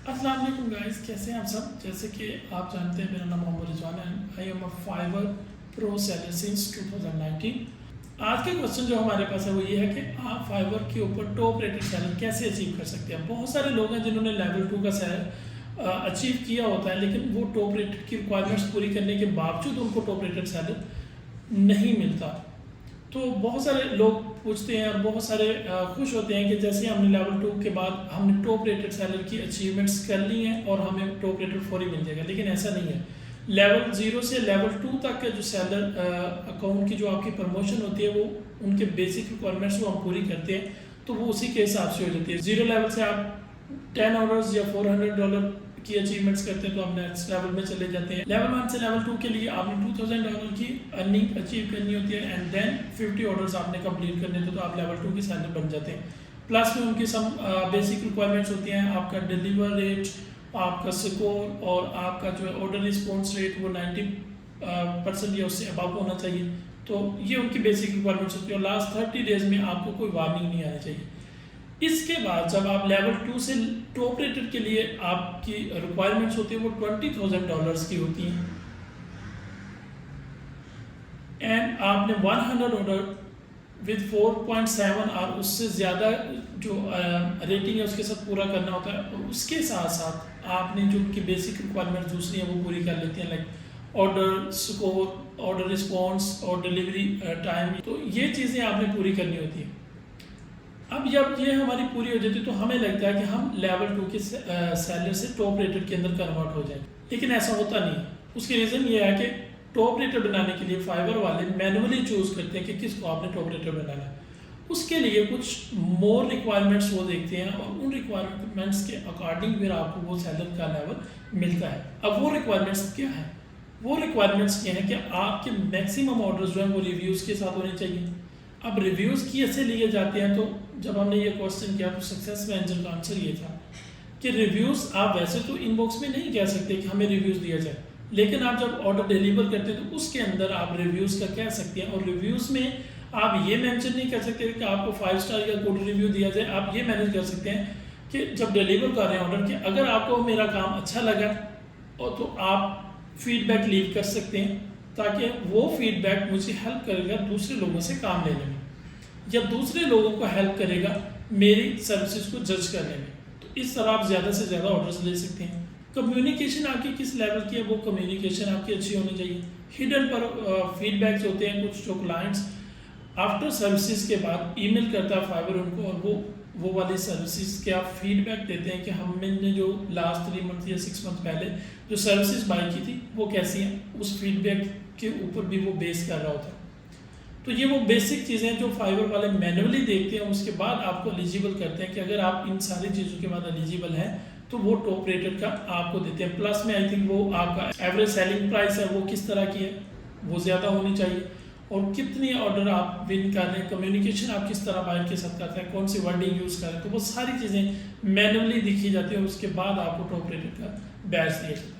अस्सलाम वालेकुम गाइस, कैसे हैं आप सब। जैसे कि आप जानते हैं, मेरा नाम मोहम्मद रिजवान है। I am a fibre pro seller since 2019। आज का क्वेश्चन जो हमारे पास है वो ये है कि आप फाइवर के ऊपर टॉप रेटेड सेलर कैसे अचीव कर सकते हैं। बहुत सारे लोग हैं जिन्होंने लेवल 2 का सेलर अचीव किया होता है, लेकिन वो टॉप रेटेड की रिक्वायरमेंट्स पूरी करने के बावजूद उनको टॉप रेटेड सेलर नहीं मिलता। तो बहुत सारे लोग पूछते हैं और बहुत सारे खुश होते हैं कि जैसे हमने लेवल 2 के बाद हमने टॉप रेटेड सेलर की अचीवमेंट्स कर ली हैं और हमें टॉप रेटेड फौरी मिल जाएगा, लेकिन ऐसा नहीं है। लेवल 0 से लेवल 2 तक के जो सेलर अकाउंट की जो आपकी प्रमोशन होती है वो उनके बेसिक रिक्वायरमेंट्स को हम पूरी करते हैं, तो वो उसी के हिसाब से हो जाती है। 0 लेवल से आप 10 ऑर्डर्स या $400 की अचीवमेंट्स करते हैं तो आप नेक्स्ट लेवल में चले जाते हैं। लेवल 1 से लेवल 2 के लिए आपने $2000 की अर्निंग अचीव करनी होती है एंड देन 50 ऑर्डर्स आपने कंप्लीट करने थे तो आप लेवल 2 के सेलर बन जाते हैं। प्लस में उनकी सम बेसिक रिक्वायरमेंट्स होती हैं, आपका डिलीवर रेट, आपका स्कोर और आपका जो है ऑर्डर रिस्पॉन्स रेट वो 90% या उससे अबव होना चाहिए। तो ये उनकी बेसिक रिक्वायरमेंट्स होती है और लास्ट 30 डेज में आपको कोई वार्निंग नहीं आनी चाहिए। इसके बाद जब आप लेवल 2 से टॉप रेटेड के लिए आपकी रिक्वायरमेंट्स होती है वो $20,000 की होती हैं एंड आपने 100 ऑर्डर विद 4.7 और उससे ज़्यादा जो रेटिंग है उसके साथ पूरा करना होता है। और उसके साथ साथ आपने जो उनकी बेसिक रिक्वायरमेंट्स दूसरी हैं वो पूरी कर लेती हैं, like order score, order response और डिलीवरी टाइम। तो ये चीज़ें आपने पूरी करनी होती हैं। अब जब ये हमारी पूरी हो जाती है तो हमें लगता है कि हम लेवल 2 के सेलर से टॉप रेटेड के अंदर कन्वर्ट हो जाएंगे, लेकिन ऐसा होता नहीं। उसकी रीज़न ये है कि टॉप रेटेड बनाने के लिए फाइवर वाले मैनुअली चूज़ करते हैं कि किसको आपने टॉप रेटेड बनाना है। उसके लिए कुछ मोर रिक्वायरमेंट्स वो देखते हैं और उन रिक्वायरमेंट्स के अकॉर्डिंग फिर आपको वो सेलर का लेवल मिलता है। अब वो रिक्वायरमेंट्स क्या है? वो रिक्वायरमेंट्स ये हैं कि आपके मैक्सिमम ऑर्डर्स जो हैं वो रिव्यूज़ के साथ होने चाहिए। अब रिव्यूज़ कैसे लिए जाते हैं, तो जब हमने ये क्वेश्चन किया तो सक्सेस मैनेजर का आंसर ये था कि रिव्यूज़ आप वैसे तो इनबॉक्स में नहीं कह सकते कि हमें रिव्यूज़ दिया जाए, लेकिन आप जब ऑर्डर डिलीवर करते हैं तो उसके अंदर आप रिव्यूज़ का कह सकते हैं। और रिव्यूज़ में आप ये मेंशन नहीं कर सकते कि आपको 5 स्टार या गुड रिव्यू दिया जाए। आप ये मैनेज कर सकते हैं कि जब डिलीवर कर रहे हैं ऑर्डर के, अगर आपको मेरा काम अच्छा लगा और तो आप फीडबैक लीव कर सकते हैं, ताकि वो फीडबैक मुझे हेल्प करेगा दूसरे लोगों से काम लेने में या दूसरे लोगों को हेल्प करेगा मेरी सर्विसेज को जज करने में। तो इस तरह आप ज़्यादा से ज़्यादा ऑर्डर्स ले सकते हैं। कम्युनिकेशन आपकी किस लेवल की है, वो कम्युनिकेशन आपकी अच्छी होनी चाहिए। हिडन पर फीडबैक्स होते हैं कुछ, जो क्लाइंट्स आफ्टर सर्विसेज के बाद ईमेल करता है फाइवर उनको और वो वाली सर्विसेज के आप फीडबैक देते हैं कि हमने जो लास्ट 3 मंथ या 6 मंथ पहले जो सर्विसेज बाई की थी वो कैसी हैं। उस फीडबैक के ऊपर भी वो बेस कर रहा होता है। तो ये वो बेसिक चीज़ें जो फाइवर वाले मैनुअली देखते हैं, उसके बाद आपको एलिजिबल करते हैं कि अगर आप इन सारी चीज़ों के बाद एलिजिबल हैं तो वो टॉप रेटेड का आपको देते हैं। प्लस में आई थिंक वो आपका एवरेज सेलिंग प्राइस है वो किस तरह की है, वो ज़्यादा होनी चाहिए और कितनी ऑर्डर आप विन कर रहे हैं, कम्युनिकेशन आप किस तरह बायर के साथ करते हैं, कौन सी वर्डिंग यूज़ कर रहे हैं, तो वो सारी चीज़ें मैनुअली दिखी जाती है और उसके बाद आपको टॉप रेटेड का बैच दिया जाता है।